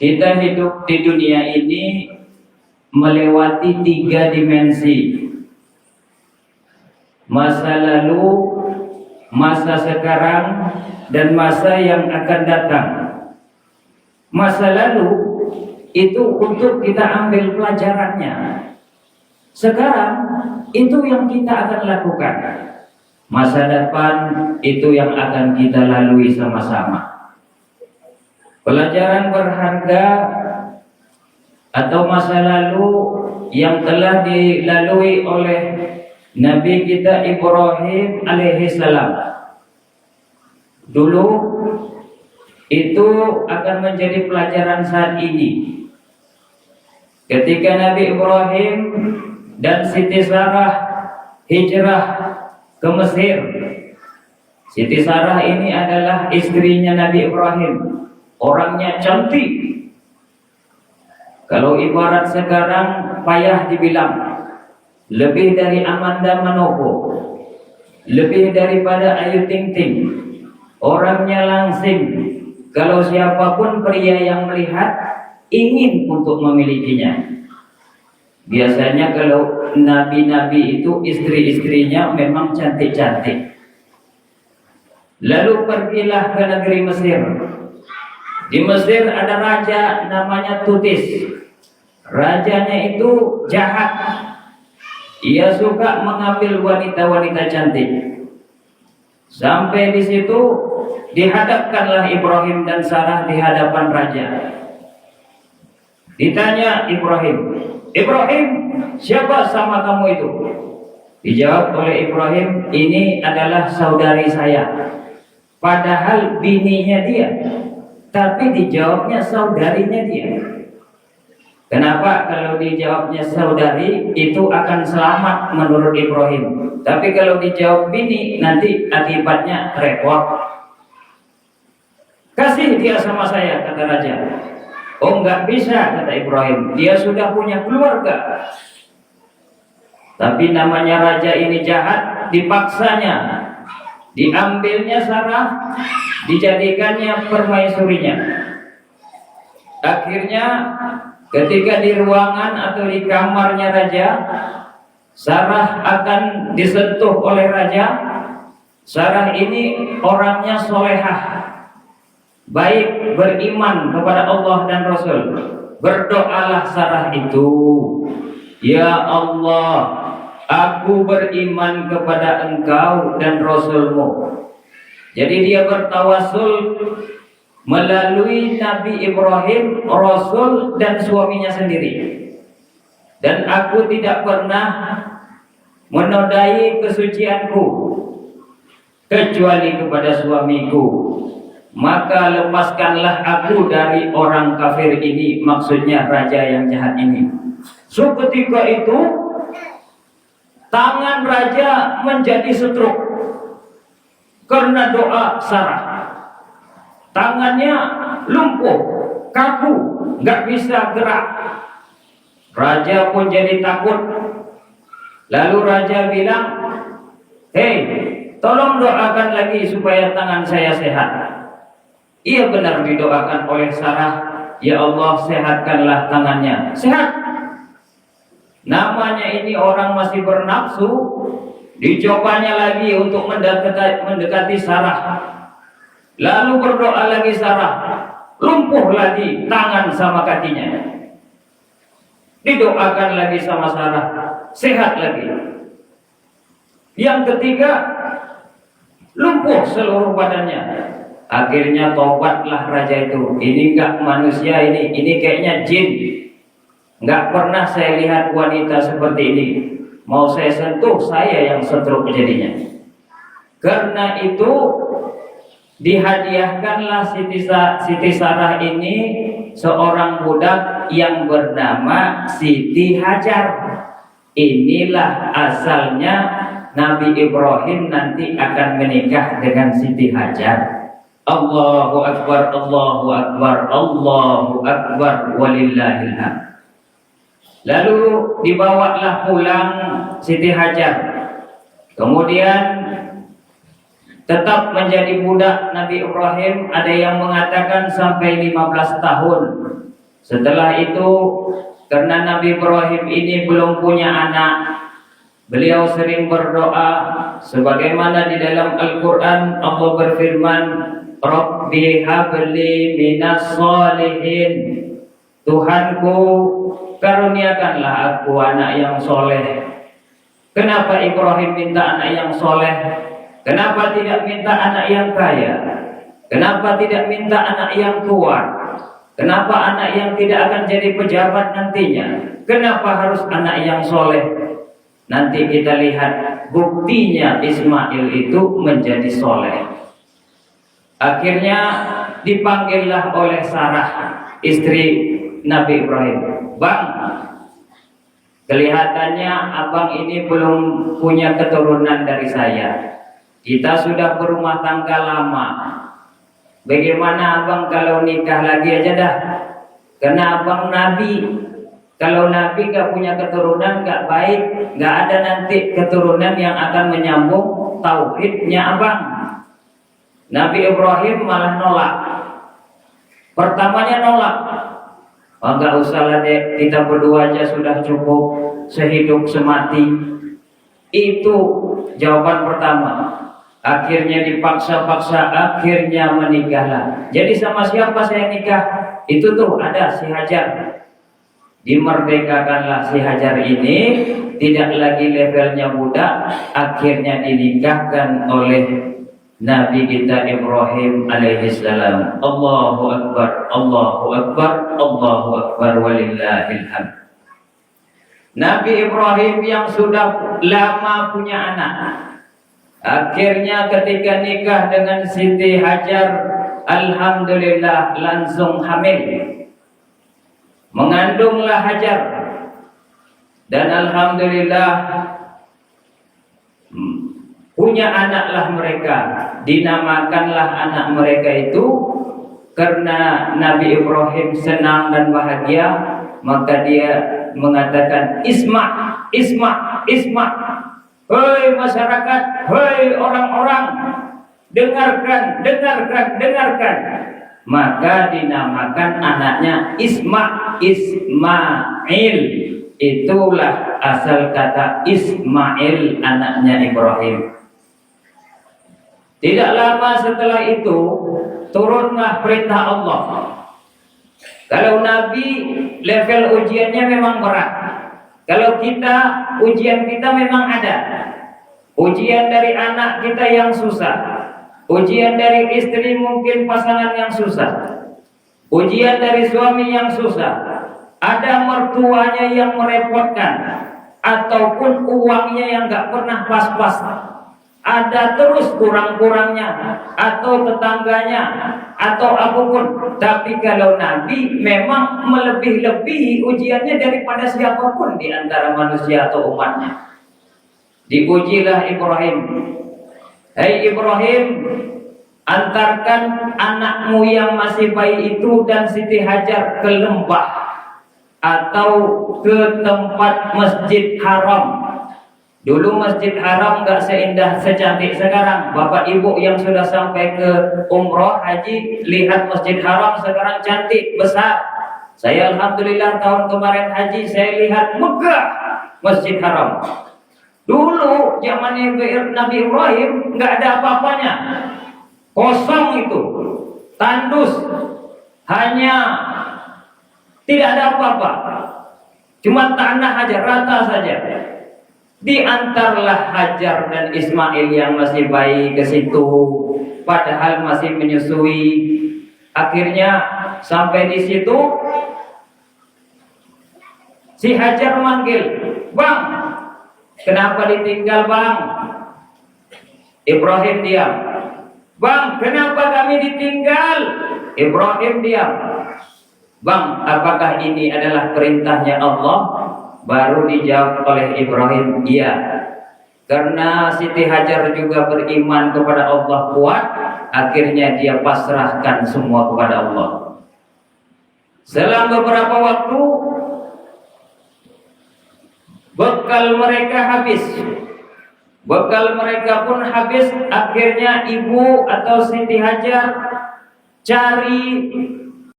Kita hidup di dunia ini melewati 3 dimensi. Masa lalu, masa sekarang, dan masa yang akan datang. Masa lalu itu untuk kita ambil pelajarannya. Sekarang itu yang kita akan lakukan. Masa depan itu yang akan kita lalui sama-sama. Pelajaran berharga atau masa lalu yang telah dilalui oleh Nabi kita Ibrahim alaihissalam. Dulu itu akan menjadi pelajaran saat ini. Ketika Nabi Ibrahim dan Siti Sarah hijrah ke Mesir. Siti Sarah ini adalah istrinya Nabi Ibrahim. Orangnya cantik. Kalau ibarat sekarang payah dibilang. Lebih dari Amanda Manopo, lebih daripada Ayu Ting Ting. Orangnya langsing. Kalau siapapun pria yang melihat ingin untuk memilikinya. Biasanya kalau nabi-nabi itu istri-istrinya memang cantik-cantik. Lalu pergilah ke negeri Mesir. Di Mesir ada raja namanya Tutis. Rajanya itu jahat. Ia suka mengambil wanita-wanita cantik. Sampai di situ dihadapkanlah Ibrahim dan Sarah di hadapan raja. Ditanya Ibrahim, "Ibrahim, siapa sama kamu itu?" Dijawab oleh Ibrahim, "Ini adalah saudari saya." Padahal bininya dia, tapi dijawabnya saudarinya dia. Kenapa? Kalau dijawabnya saudari itu akan selamat menurut Ibrahim. Tapi kalau dijawab bini nanti akibatnya repot. "Kasih dia sama saya," kata raja. "Oh, enggak bisa," kata Ibrahim. "Dia sudah punya keluarga." Tapi namanya raja ini jahat, dipaksanya. Diambilnya Sarah, dijadikannya permaisurinya. Akhirnya ketika di ruangan atau di kamarnya raja, Sarah akan disentuh oleh raja. Sarah ini orangnya solehah, baik, beriman kepada Allah dan Rasul. Berdoalah Sarah itu, "Ya Allah, aku beriman kepada Engkau dan Rasulmu." Jadi dia bertawasul melalui Nabi Ibrahim, Rasul dan suaminya sendiri. "Dan aku tidak pernah menodai kesucianku kecuali kepada suamiku. Maka lepaskanlah aku dari orang kafir ini," maksudnya raja yang jahat ini. Seketika itu tangan raja menjadi stroke karena doa Sarah. Tangannya lumpuh, kaku, nggak bisa gerak. Raja pun jadi takut. Lalu raja bilang, "Hei, tolong doakan lagi supaya tangan saya sehat." Ia benar didoakan oleh Sarah, "Ya Allah, sehatkanlah tangannya." Sehat. Namanya ini orang masih bernafsu. Dicobanya lagi untuk mendekati Sarah. Lalu berdoa lagi Sarah. Lumpuh lagi tangan sama kakinya. Didoakan lagi sama Sarah. Sehat lagi. Yang ketiga, lumpuh seluruh badannya. Akhirnya tobatlah raja itu. Ini enggak manusia ini kayaknya jin. Enggak pernah saya lihat wanita seperti ini. Mau saya sentuh, saya yang stroke jadinya. Karena itu dihadiahkanlah Siti Sarah ini seorang budak yang bernama Siti Hajar. Inilah asalnya Nabi Ibrahim nanti akan menikah dengan Siti Hajar. Allahu Akbar, Allahu Akbar, Allahu Akbar, walillahil hamd. Lalu dibawalah pulang Siti Hajar. Kemudian tetap menjadi budak Nabi Ibrahim. Ada yang mengatakan sampai 15 tahun. Setelah itu, karena Nabi Ibrahim ini belum punya anak, beliau sering berdoa sebagaimana di dalam Al-Qur'an Allah berfirman, Rabbi habli minas sholihin. Tuhanku, karuniakanlah aku anak yang soleh. Kenapa Ibrahim minta anak yang soleh? Kenapa tidak minta anak yang kaya? Kenapa tidak minta anak yang kuat? Kenapa anak yang tidak akan jadi pejabat nantinya? Kenapa harus anak yang soleh? Nanti kita lihat buktinya Ismail itu menjadi soleh. Akhirnya dipanggillah oleh Sarah, istri Nabi Ibrahim. Bang, kelihatannya abang ini belum punya keturunan dari saya. Kita sudah berumah tangga lama. Bagaimana abang kalau nikah lagi aja dah? Karena abang Nabi. Kalau Nabi gak punya keturunan gak baik. Gak ada nanti keturunan yang akan menyambung tauhidnya abang. Nabi Ibrahim malah nolak. Pertamanya nolak. Oh, gak usah lah dek, kita berdua aja sudah cukup, sehidup semati. Itu jawaban pertama. Akhirnya dipaksa-paksa, akhirnya menikahlah. Jadi sama siapa saya nikah? Itu tuh ada si Hajar. Dimerdekakanlah si Hajar ini, tidak lagi levelnya budak, akhirnya dinikahkan oleh Nabi kita Ibrahim alaihissalam. Allahu Akbar, Allahu Akbar, Allahu Akbar, walillahil hamd. Nabi Ibrahim yang sudah lama punya anak, akhirnya ketika nikah dengan Siti Hajar, alhamdulillah langsung hamil. Mengandunglah Hajar. Dan alhamdulillah punya anaklah mereka. Dinamakanlah anak mereka itu karena Nabi Ibrahim senang dan bahagia, maka dia mengatakan Isma, Isma, Isma. Hei masyarakat, hei orang-orang, dengarkan, dengarkan, dengarkan. Maka dinamakan anaknya Isma, Ismail. Itulah asal kata Ismail, anaknya Ibrahim. Tidak lama setelah itu turunlah perintah Allah. Kalau Nabi level ujiannya memang berat. Kalau kita, ujian kita memang ada. Ujian dari anak kita yang susah. Ujian dari istri mungkin pasangan yang susah. Ujian dari suami yang susah. Ada mertuanya yang merepotkan. Ataupun uangnya yang gak pernah pas-pas. Ada terus kurang-kurangnya, atau tetangganya, atau apapun. Tapi kalau Nabi memang melebih-lebihi ujiannya daripada siapapun di antara manusia atau umatnya. Diujilah Ibrahim. Hei Ibrahim, antarkan anakmu yang masih bayi itu dan Siti Hajar ke lembah atau ke tempat Masjid Haram. Dulu Masjid Haram gak seindah secantik sekarang. Bapak ibu yang sudah sampai ke umroh haji, lihat Masjid Haram sekarang cantik, besar. Saya alhamdulillah tahun kemarin haji, saya lihat megah Masjid Haram. Dulu zaman Nabi Ibrahim gak ada apa-apanya, kosong itu, tandus, hanya tidak ada apa-apa, cuma tanah aja, rata saja. Diantarlah Hajar dan Ismail yang masih bayi ke situ, padahal masih menyusui. Akhirnya sampai di situ, si Hajar manggil, "Bang, kenapa ditinggal bang?" Ibrahim diam. "Bang, kenapa kami ditinggal?" Ibrahim diam. "Bang, apakah ini adalah perintahnya Allah?" Baru dijawab oleh Ibrahim, "Iya." Karena Siti Hajar juga beriman kepada Allah kuat, akhirnya dia pasrahkan semua kepada Allah. Selang beberapa waktu, bekal mereka habis. Bekal mereka pun habis. Akhirnya ibu atau Siti Hajar cari